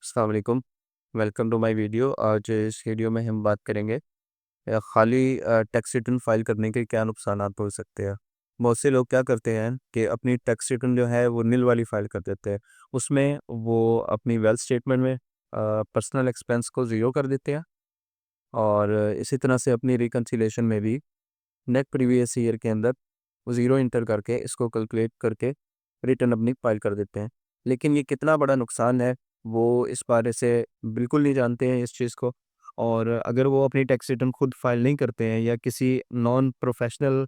अस्सलाम वालेकुम। Welcome to my video. आज इस वीडियो में हम बात करेंगे खाली टैक्स रिटर्न फाइल करने के क्या नुकसानात हो सकते हैं। बहुत से लोग क्या करते हैं कि अपनी टैक्स रिटर्न जो है वो नील वाली फाइल कर देते हैं। उसमें वो अपनी वेल्थ स्टेटमेंट में पर्सनल एक्सपेंस को ज़ीरो कर देते हैं और इसी तरह से अपनी रिकन्सिलेशन में भी नेट प्रीवियस ईयर के अंदर वो ज़ीरो इंटर करके इसको कैलकुलेट करके रिटर्न अपनी फाइल कर देते हैं। लेकिन ये कितना बड़ा नुकसान है वो इस बारे से बिल्कुल नहीं जानते हैं इस चीज़ को। और अगर वो अपनी टैक्स रिटर्न खुद फाइल नहीं करते हैं या किसी नॉन प्रोफेशनल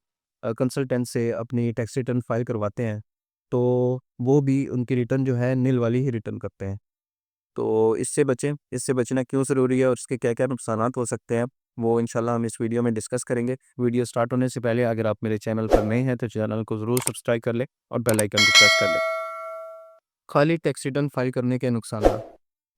कंसल्टेंट से अपनी टैक्स रिटर्न फाइल करवाते हैं तो वो भी उनकी रिटर्न जो है नील वाली ही रिटर्न करते हैं। तो इससे बचें, इससे बचना क्यों ज़रूरी है और उसके क्या-क्या नुकसानात हो सकते हैं, वो इंशाल्लाह हम इस वीडियो में डिस्कस करेंगे। वीडियो स्टार्ट होने से पहले अगर आप मेरे चैनल पर नए हैं तो चैनल को ज़रूर सब्सक्राइब कर लें और बेल आइकन को प्रेस कर लें। खाली टैक्स रिटर्न फाइल करने के नुकसानात।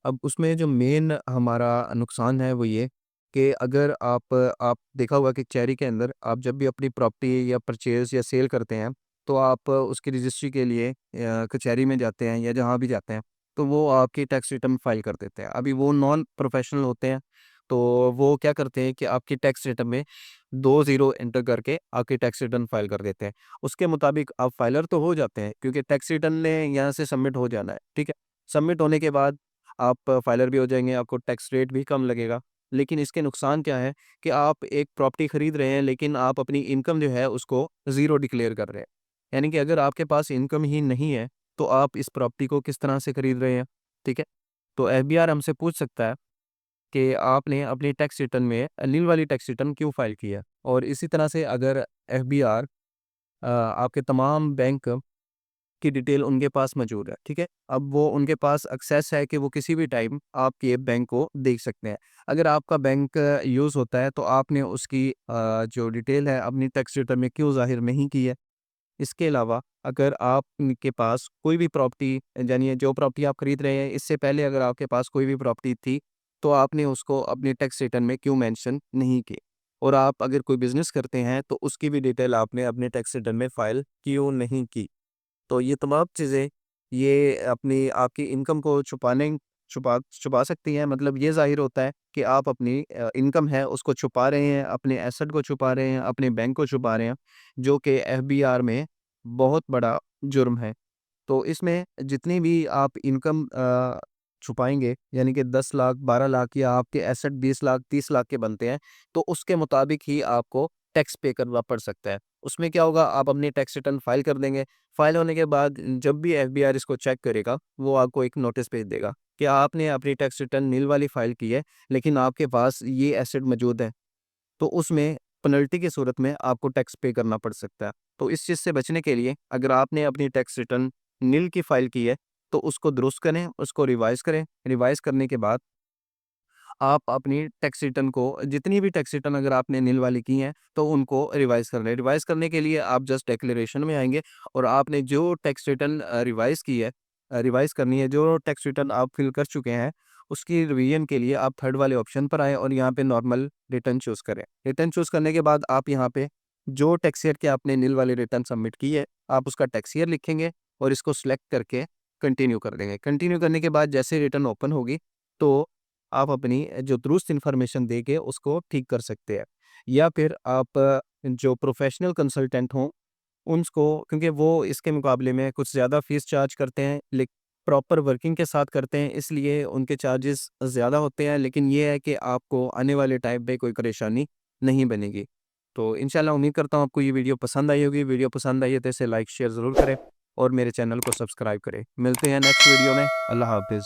अब उसमें जो मेन हमारा नुकसान है वो ये कि अगर आप देखा होगा कि चेरी के अंदर आप जब भी अपनी प्रॉपर्टी या परचेज़ या सेल करते हैं, तो आप उसकी रजिस्ट्री के लिए कचहरी में जाते हैं या जहाँ भी जाते हैं, तो वो आपकी टैक्स रिटर्न फाइल कर देते हैं। अभी वो नॉन प्रोफेशनल होते हैं, तो वो क्या करते हैं कि आपकी टैक्स रिटर्न में 2 ज़ीरो एंटर करके आपकी टैक्स रिटर्न फाइल कर देते हैं। उसके मुताबिक आप फाइलर तो हो जाते हैं क्योंकि टैक्स रिटर्न ने यहाँ से सबमिट हो जाना है, ठीक है? सबमिट होने के बाद आप फाइलर भी हो जाएँगे, आपको टैक्स रेट भी कम लगेगा। लेकिन इसके नुकसान क्या है कि आप एक प्रॉपर्टी खरीद रहे हैं लेकिन आप अपनी इनकम जो है उसको ज़ीरो डिक्लेयर कर रहे हैं। यानी कि अगर आपके पास इनकम ही नहीं है, तो आप इस प्रॉपर्टी को किस तरह से खरीद रहे हैं, ठीक है? तो एफबीआर हमसे पूछ सकता है कि आपने अपनी टैक्स रिटर्न में नील वाली टैक्स रिटर्न क्यों फ़ाइल की है? और इसी तरह से अगर एफबीआर आपके तमाम बैंक की डिटेल उनके पास मौजूद है, ठीक है? अब वो उनके पास एक्सेस है कि वो किसी भी टाइम आपके बैंक को देख सकते हैं। अगर आपका बैंक यूज़ होता है तो आपने उसकी जो डिटेल है अपनी टैक्स रिटर्न में क्यों ज़ाहिर नहीं की है? इसके अलावा अगर आपके पास कोई भी प्रॉपर्टी यानी जो प्रॉपर्टी आप खरीद रहे हैं इससे पहले अगर आपके पास कोई भी प्रॉपर्टी थी, तो आपने उसको अपनी टैक्स रिटर्न में क्यों मेंशन नहीं की? और आप अगर कोई बिज़नेस करते हैं तो उसकी भी डिटेल आपने अपने टैक्स रिटर्न में फ़ाइल क्यों नहीं की? तो ये तमाम चीज़ें ये अपनी आपकी इनकम को छुपा छुपा सकती हैं। मतलब ये ज़ाहिर होता है कि आप अपनी इनकम है उसको छुपा रहे हैं, अपने एसेट को छुपा रहे हैं, अपने बैंक को छुपा रहे हैं, जो कि एफबीआर में बहुत बड़ा जुर्म है। तो इसमें जितनी भी आप इनकम छुपाएँगे यानी कि 10 लाख, 12 लाख या आपके एसेट 20 लाख, 30 लाख के बनते हैं, तो उसके मुताबिक ही आपको टैक्स पे करना पड़ सकता है। उसमें क्या होगा आप अपनी टैक्स रिटर्न फाइल कर देंगे, फाइल होने के बाद जब भी एफबीआर इसको चेक करेगा, वो आपको एक नोटिस भेज देगा कि आपने अपनी टैक्स रिटर्न नील वाली फाइल की है, लेकिन आपके पास ये एसेट मौजूद है। तो उसमें पेनल्टी की सूरत में आपको टैक्स पे करना पड़ सकता है। तो इस चीज़ से बचने के लिए अगर आपने अपनी टैक्स रिटर्न नील की फ़ाइल की है, तो उसको दुरुस्त करें, उसको रिवाइज़ करें। रिवाइज़ करने के बाद आप अपनी टैक्स रिटर्न को जितनी भी टैक्स रिटर्न अगर आपने नील वाली की हैं, तो उनको रिवाइज़ कर लें। रिवाइज़ करने के लिए आप जस्ट डिक्लेरेशन में आएँगे और आपने जो टैक्स रिटर्न रिवाइज़ की है रिवाइज़ करनी है, जो टैक्स रिटर्न आप फ़िल कर चुके हैं, उसकी रिवीजन के लिए आप थर्ड वाले ऑप्शन पर आएँ और यहाँ पे नॉर्मल रिटर्न चूज़ करें। रिटर्न चूज़ करने के बाद आप यहाँ पे जो टैक्स ईयर की आपने नील वाली रिटर्न सबमिट की है, आप उसका टैक्स ईयर लिखेंगे और इसको सिलेक्ट करके कंटिन्यू कर देंगे। कंटिन्यू करने के बाद जैसे रिटर्न ओपन होगी, तो आप अपनी जो दुरुस्त इन्फॉर्मेशन दे के उसको ठीक कर सकते हैं। या फिर आप जो प्रोफ़ेशनल कंसल्टेंट हों, उनको क्योंकि वो इसके मुकाबले में कुछ ज़्यादा फ़ीस चार्ज करते हैं, प्रॉपर वर्किंग के साथ करते हैं, इसलिए उनके चार्जेस ज़्यादा होते हैं, लेकिन ये है कि आपको आने वाले टाइम पे कोई परेशानी नहीं बनेगी। तो इंशाल्लाह उम्मीद करता हूँ आपको ये वीडियो पसंद आई होगी। वीडियो पसंद आई है तो इसे लाइक, शेयर ज़रूर करें और मेरे चैनल को सब्सक्राइब करें। मिलते हैं नेक्स्ट वीडियो में। अल्लाह हाफ़िज़।